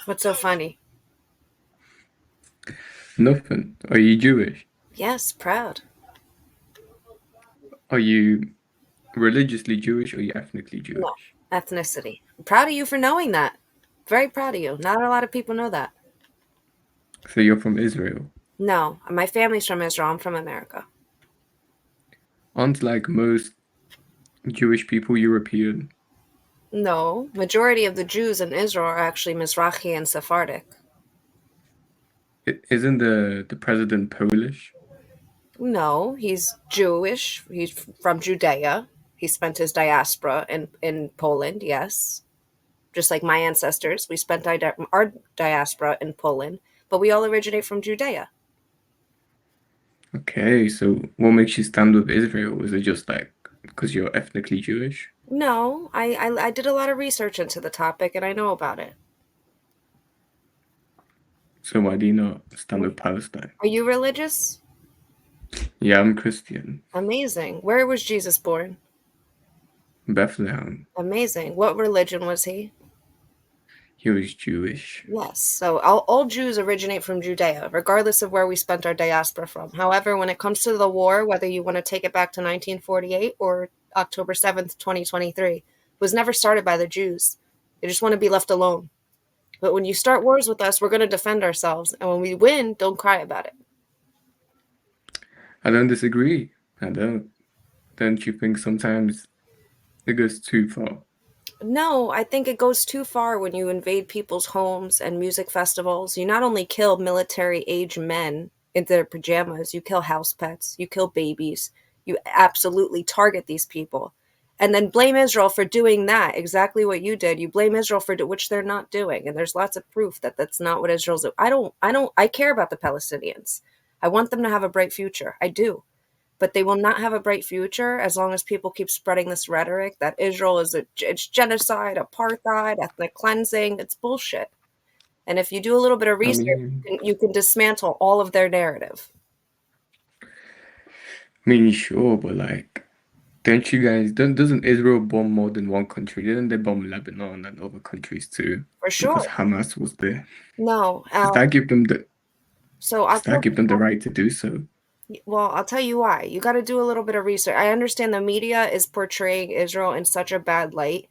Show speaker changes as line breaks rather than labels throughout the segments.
What's so funny?
Nothing. Are you Jewish?
Yes, proud.
Are you religiously Jewish or are you ethnically
No,
Jewish?
ethnicity. I'm proud of you for knowing that. Very proud of you. Not a lot of people know that.
So you're from Israel.
No, my family's from Israel. I'm from America.
Aren't like most Jewish people European?
No, majority of the Jews in Israel are actually Mizrahi and Sephardic.
Isn't the president Polish?
No, he's Jewish. He's from Judea. He spent his diaspora in Poland, yes. Just like my ancestors, we spent our diaspora in Poland, but we all originate from Judea.
Okay, so what makes you stand with Israel? Is it just like because you're ethnically Jewish?
No, I did a lot of research into the topic and I know about it.
So why do you not stand with Palestine?
Are you religious?
Yeah, I'm Christian.
Amazing. Where was Jesus born?
Bethlehem.
Amazing. What religion was he?
He was Jewish.
Yes. So all Jews originate from Judea, regardless of where we spent our diaspora from. However, when it comes to the war, whether you want to take it back to 1948 or October 7th, 2023, was never started by the Jews. They just want to be left alone. But when you start wars with us, we're going to defend ourselves. And when we win, don't cry about it.
I don't disagree. I don't. Don't you think sometimes it goes too far?
No, I think it goes too far when you invade people's homes and music festivals. You not only kill military age men in their pajamas, you kill house pets, you kill babies, you absolutely target these people. And then blame Israel for doing that, exactly what you did. You blame Israel for which they're not doing. And there's lots of proof that that's not what Israel's doing. I care about the Palestinians. I want them to have a bright future. I do, but they will not have a bright future as long as people keep spreading this rhetoric that Israel is it's genocide, apartheid, ethnic cleansing. It's bullshit. And if you do a little bit of
I
research,
mean,
you can dismantle all of their narrative.
sure, but like, don't you guys, doesn't Israel bomb more than one country? Didn't they bomb Lebanon and other countries too?
For
Because
sure.
Hamas was there.
No.
Does that give them the
So
does that
October.
give them the right to do so?
Well, I'll tell you why. You got to do a little bit of research. I understand the media is portraying Israel in such a bad light.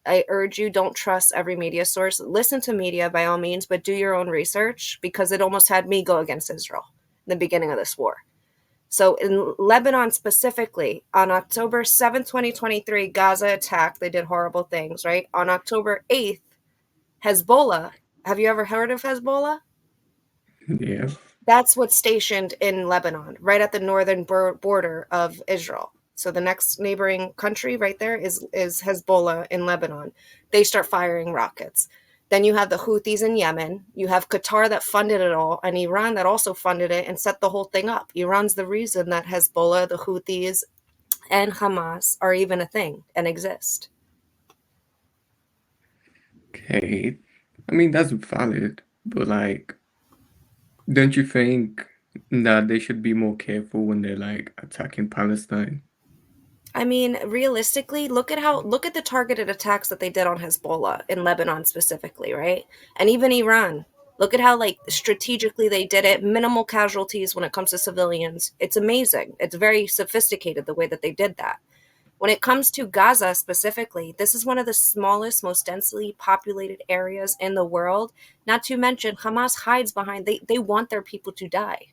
I urge you, don't trust every media source. Listen to media by all means, but do your own research because it almost had me go against Israel in the beginning of this war. So in Lebanon specifically, on October 7th, 2023, Gaza attacked. They did horrible things, right? On October 8th, Hezbollah. Have you ever heard of Hezbollah?
Yeah.
That's what's stationed in Lebanon, right at the northern border of Israel. So the next neighboring country right there is Hezbollah in Lebanon. They start firing rockets. Then you have the Houthis in Yemen. You have Qatar that funded it all, and Iran that also funded it and set the whole thing up. Iran's the reason that Hezbollah, the Houthis, and Hamas are even a thing and exist.
Okay. I mean, that's valid, but like, don't you think that they should be more careful when they're like attacking Palestine?
I mean, realistically, look at the targeted attacks that they did on Hezbollah in Lebanon specifically, right? And even Iran. Look at how like strategically they did it, minimal casualties when it comes to civilians. It's amazing. It's very sophisticated the way that they did that. When it comes to Gaza specifically, this is one of the smallest, most densely populated areas in the world. Not to mention Hamas hides behind they want their people to die.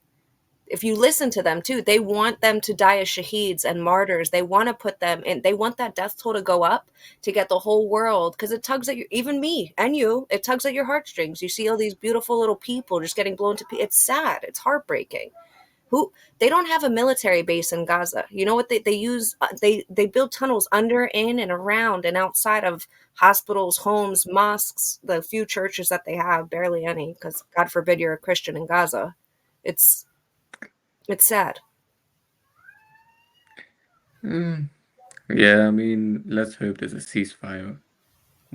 If you listen to them too, they want them to die as shaheeds and martyrs. They want to put them in, they want that death toll to go up to get the whole world because it tugs at your, even me and you, it tugs at your heartstrings. You see all these beautiful little people just getting blown to pieces. It's sad. It's heartbreaking. Who they don't have a military base in Gaza. You know what they use? They build tunnels under, in, and around and outside of hospitals, homes, mosques, the few churches that they have, barely any, because God forbid you're a Christian in Gaza. It's it's sad.
Hmm. Yeah, I mean, let's hope there's a ceasefire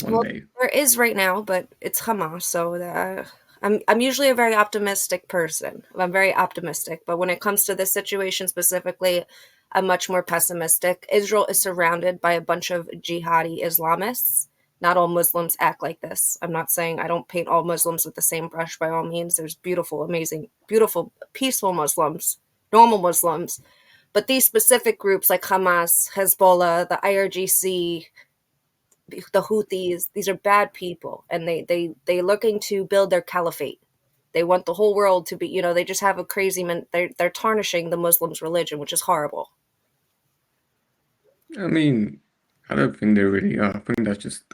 one
Well,
day.
there is right now, but it's Hamas, so I'm usually a very optimistic person. I'm very optimistic, but when it comes to this situation specifically, I'm much more pessimistic. Israel is surrounded by a bunch of jihadi Islamists, Not all Muslims act like this. I'm not saying I don't paint all Muslims with the same brush by all means. There's beautiful, amazing, beautiful, peaceful Muslims, normal Muslims. But these specific groups like Hamas, Hezbollah, the IRGC, the Houthis, these are bad people, and they're looking to build their caliphate. They want the whole world to be, they just have a crazy man. They're tarnishing the Muslims' religion, which is horrible.
I mean, I don't think they really are. I think that's just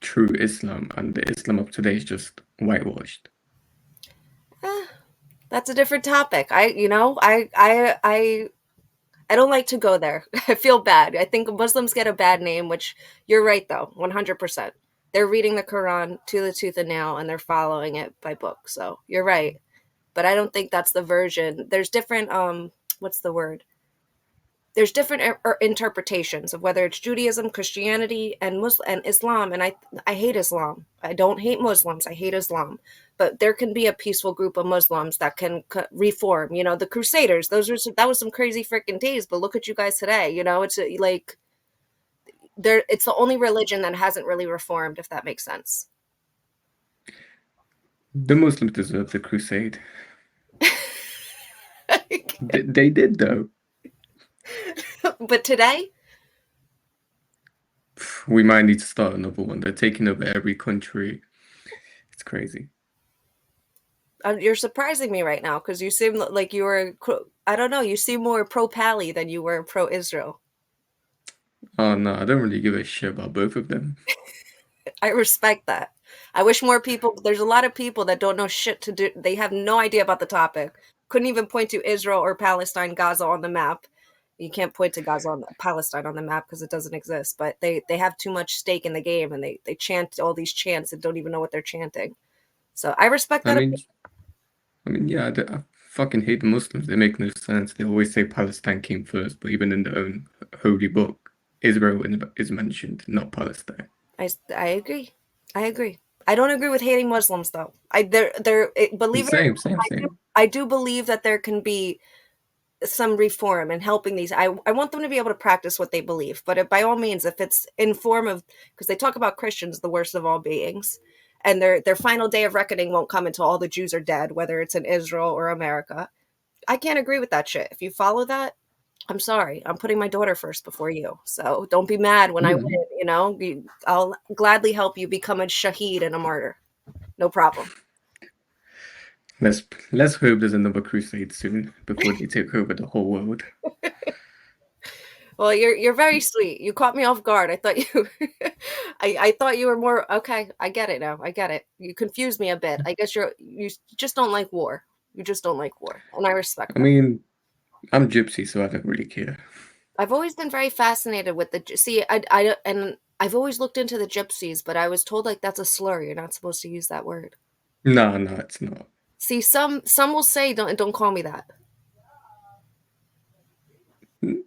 true Islam, and the Islam of today is just whitewashed.
Eh, that's a different topic. I don't like to go there. I feel bad. I think Muslims get a bad name, which you're right though, 100%. They're reading the Quran to the tooth and nail, and they're following it by book. So you're right, but I don't think that's the version. There's different. What's the word? There's different interpretations of whether it's Judaism, Christianity, and Muslim and Islam. And I hate Islam. I don't hate Muslims. I hate Islam. But there can be a peaceful group of Muslims that can reform. The Crusaders. That was some crazy freaking days. But look at you guys today. It's like there. It's the only religion that hasn't really reformed, if that makes sense.
The Muslims deserve the crusade. They did, though.
But today,
We might need to start another one. They're taking over every country. It's crazy.
you're surprising me right now because you seem like you were. I don't know. You seem more pro Pally than you were pro Israel.
Oh no, I don't really give a shit about both of them.
I respect that. I wish more people. There's a lot of people that don't know shit to do. They have no idea about the topic. Couldn't even point to Israel or Palestine, Gaza on the map. You can't point to Gaza on Palestine on the map because it doesn't exist. But they have too much stake in the game, and they chant all these chants and don't even know what they're chanting. So I respect
I
that.
mean, yeah, I fucking hate the Muslims. They make no sense. They always say Palestine came first, but even in their own holy book, Israel is mentioned, not Palestine.
I agree. I agree. I don't agree with hating Muslims though. Believe it or
Same,
not,
same, same.
I do believe that there can be some reform and helping these. I want them to be able to practice what they believe, but by all means, if it's in form of, because they talk about Christians, the worst of all beings, and their final day of reckoning won't come until all the Jews are dead, whether it's in Israel or America. I can't agree with that shit. If you follow that, I'm sorry. I'm putting my daughter first before you. So don't be mad when I
Yeah.
win, I'll gladly help you become a shaheed and a martyr. No problem.
Let's hope there's another crusade soon before they take over the whole world.
Well, you're very sweet. You caught me off guard. I thought you I thought you were more okay. I get it now. I get it. You confused me a bit. I guess you just don't like war. You just don't like war. And I respect
I
that.
mean, I'm gypsy, so I don't really care.
I've always been very fascinated with see, and I've always looked into the gypsies, but I was told like that's a slur. You're not supposed to use that word.
No, no, it's not.
See, some will say don't call me that.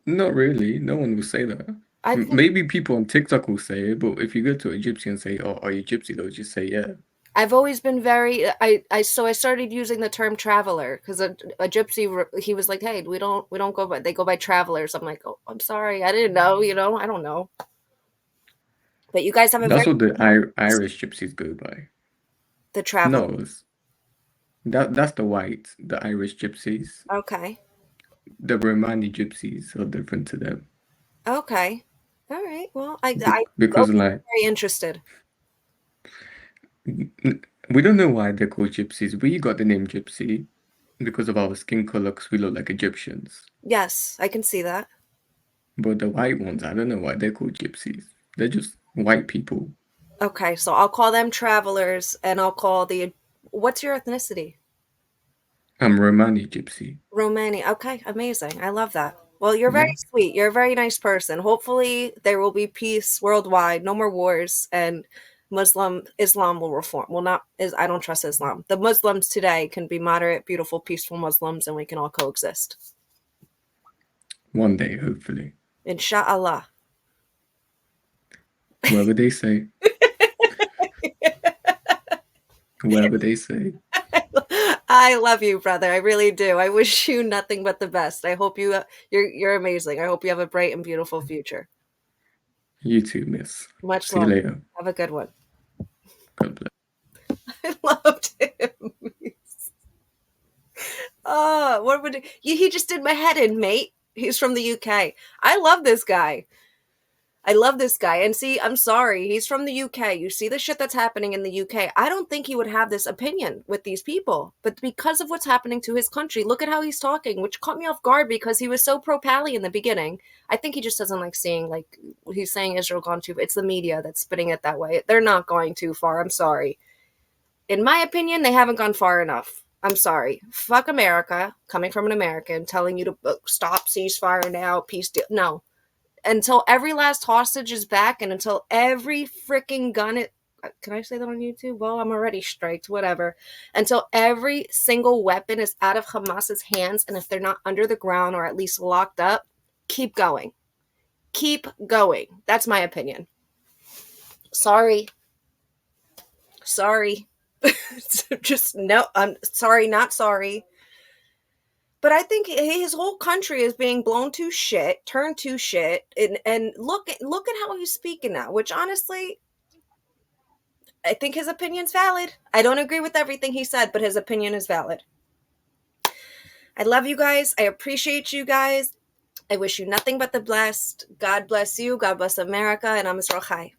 Not really. No one will say that.
I think
Maybe people on TikTok will say it, but if you go to a gypsy and say, "Oh, are you gypsy?" they'll just say, "Yeah."
I've always been very I started using the term traveler because a gypsy he was like, hey, we don't go by, they go by travelers. I'm like, oh, I'm sorry, I didn't know, I don't know. But you guys have a
That's
very
what the Irish gypsies go by.
the traveler.
No, that's the white, the Irish gypsies.
Okay.
The Romani gypsies are different to them.
Okay. All right. Well,
Because
okay,
like
very interested.
we don't know why they're called gypsies. We got the name gypsy because of our skin color, because we look like Egyptians.
Yes, I can see that.
But the white ones, I don't know why they're called gypsies. They're just white people.
Okay, so I'll call them travelers, and I'll call the what's your ethnicity?
I'm Romani gypsy.
Romani. Okay, amazing. I love that. Well, you're very
Yeah.
sweet. You're a very nice person. Hopefully, there will be peace worldwide, no more wars, and Islam will reform. Well, not is I don't trust Islam. The Muslims today can be moderate, beautiful, peaceful Muslims, and we can all coexist.
One day, hopefully.
Inshallah.
Whatever they say. Whatever they say.
I love you, brother. I really do. I wish you nothing but the best. I hope you're amazing. I hope you have a bright and beautiful future.
You too, miss.
Much
See you
love.
later.
Have a good one.
God bless.
I loved him. Oh, what would he just did my head in, mate? He's from the UK. I love this guy. I love this guy. And see, I'm sorry, he's from the UK. You see the shit that's happening in the UK. I don't think he would have this opinion with these people. But because of what's happening to his country, look at how he's talking, which caught me off guard because he was so pro-Pally in the beginning. I think he just doesn't like seeing, like, he's saying Israel gone too. It's the media that's spitting it that way. They're not going too far. I'm sorry. In my opinion, they haven't gone far enough. I'm sorry. Fuck America, coming from an American, telling you to stop, ceasefire now, peace deal. No, until every last hostage is back and until every freaking gun it can I say that on YouTube? Well, I'm already striked, whatever. Until every single weapon is out of Hamas's hands, and if they're not under the ground or at least locked up, keep going. Keep going. That's my opinion. Sorry. Just no, I'm sorry, not sorry. But I think his whole country is being blown to shit, turned to shit, and look at how he's speaking now. Which honestly, I think his opinion's valid. I don't agree with everything he said, but his opinion is valid. I love you guys. I appreciate you guys. I wish you nothing but the blessed. God bless you. God bless America. And I'm Israel Chai.